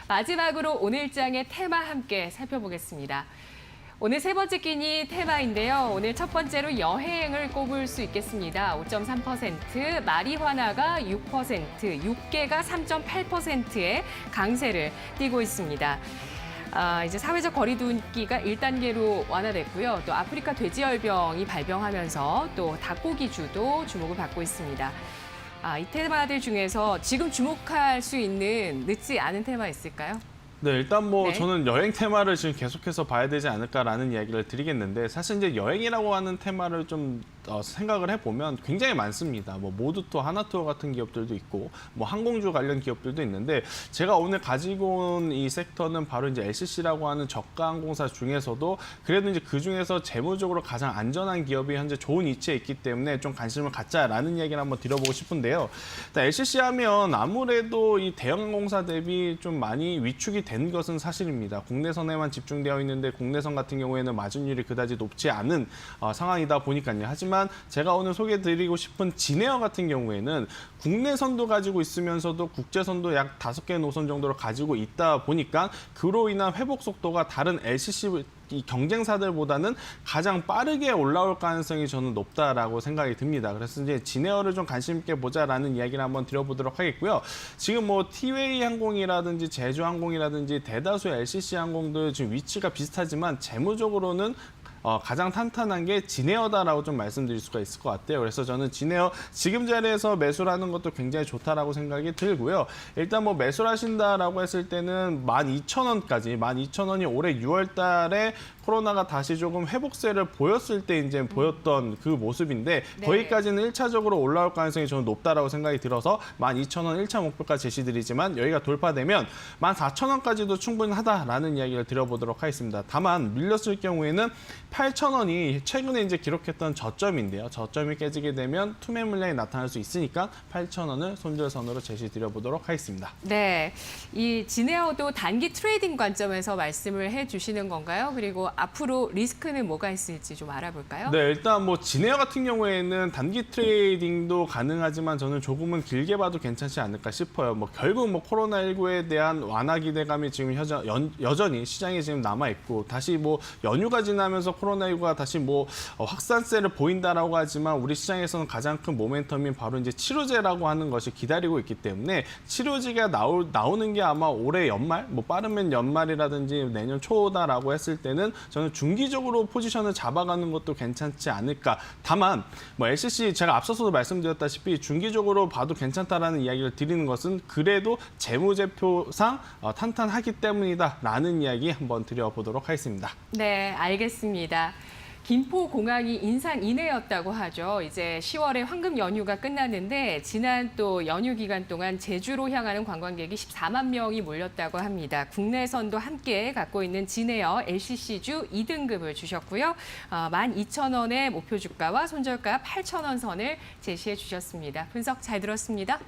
마지막으로 오늘 장의 테마 함께 살펴보겠습니다. 오늘 세 번째 끼니 테마인데요. 오늘 첫 번째로 여행을 꼽을 수 있겠습니다. 5.3%, 마리화나가 6%, 육계가 3.8%의 강세를 띠고 있습니다. 이제 사회적 거리두기가 1단계로 완화됐고요. 또 아프리카 돼지열병이 발병하면서 또 닭고기주도 주목을 받고 있습니다. 이 테마들 중에서 지금 주목할 수 있는 늦지 않은 테마 있을까요? 네, 일단 뭐 네. 저는 여행 테마를 지금 계속해서 봐야 되지 않을까라는 이야기를 드리겠는데, 사실 이제 여행이라고 하는 테마를 좀 생각을 해보면 굉장히 많습니다. 뭐 모두투어, 하나투어 같은 기업들도 있고, 뭐 항공주 관련 기업들도 있는데, 제가 오늘 가지고 온 이 섹터는 바로 이제 LCC라고 하는 저가 항공사 중에서도 그래도 이제 그 중에서 재무적으로 가장 안전한 기업이 현재 좋은 위치에 있기 때문에 좀 관심을 갖자라는 이야기를 한번 드려보고 싶은데요. 일단 LCC 하면 아무래도 이 대형 항공사 대비 좀 많이 위축이 된 것은 사실입니다. 국내선에만 집중되어 있는데 국내선 같은 경우에는 마진율이 그다지 높지 않은 상황이다 보니까요. 하지만 제가 오늘 소개해드리고 싶은 진에어 같은 경우에는 국내선도 가지고 있으면서도 국제선도 약 5개 노선 정도를 가지고 있다 보니까 그로 인한 회복 속도가 다른 LCC 이 경쟁사들보다는 가장 빠르게 올라올 가능성이 저는 높다라고 생각이 듭니다. 그래서 이제 진에어를 좀 관심 있게 보자라는 이야기를 한번 드려보도록 하겠고요. 지금 뭐 티웨이 항공이라든지 제주항공이라든지 대다수 LCC 항공들 지금 위치가 비슷하지만 재무적으로는 가장 탄탄한 게 진에어다라고 좀 말씀드릴 수가 있을 것 같아요. 그래서 저는 진에어 지금 자리에서 매수를 하는 것도 굉장히 좋다라고 생각이 들고요. 일단 뭐 매수를 하신다라고 했을 때는 12,000원까지, 12,000원이 올해 6월 달에 코로나가 다시 조금 회복세를 보였을 때 이제 보였던 그 모습인데, 네. 거기까지는 1차적으로 올라올 가능성이 저는 높다라고 생각이 들어서 12,000원 1차 목표가 제시드리지만 여기가 돌파되면 14,000원까지도 충분하다라는 이야기를 드려보도록 하겠습니다. 다만 밀렸을 경우에는 8,000원이 최근에 이제 기록했던 저점인데요. 저점이 깨지게 되면 투매 물량이 나타날 수 있으니까 8,000원을 손절선으로 제시드려보도록 하겠습니다. 네, 이 진에어도 단기 트레이딩 관점에서 말씀을 해주시는 건가요? 그리고 앞으로 리스크는 뭐가 있을지 좀 알아볼까요? 네, 일단 뭐 진에어 같은 경우에는 단기 트레이딩도 가능하지만 저는 조금은 길게 봐도 괜찮지 않을까 싶어요. 뭐 결국 뭐 코로나19에 대한 완화 기대감이 지금 여전히 시장에 지금 남아 있고, 다시 뭐 연휴가 지나면서 코로나19가 다시 뭐 확산세를 보인다라고 하지만 우리 시장에서는 가장 큰 모멘텀인 바로 이제 치료제라고 하는 것이 기다리고 있기 때문에 치료제가 나오는 게 아마 올해 연말, 뭐 빠르면 연말이라든지 내년 초다라고 했을 때는 저는 중기적으로 포지션을 잡아가는 것도 괜찮지 않을까. 다만 뭐 LCC 제가 앞서서도 말씀드렸다시피 중기적으로 봐도 괜찮다라는 이야기를 드리는 것은 그래도 재무제표상 탄탄하기 때문이다라는 이야기 한번 드려보도록 하겠습니다. 네, 알겠습니다. 김포공항이 인산인해였다고 하죠. 이제 10월에 황금 연휴가 끝났는데 지난 또 연휴 기간 동안 제주로 향하는 관광객이 14만 명이 몰렸다고 합니다. 국내선도 함께 갖고 있는 진에어 LCC주 2등급을 주셨고요. 12,000원의 목표 주가와 손절가 8,000원 선을 제시해 주셨습니다. 분석 잘 들었습니다.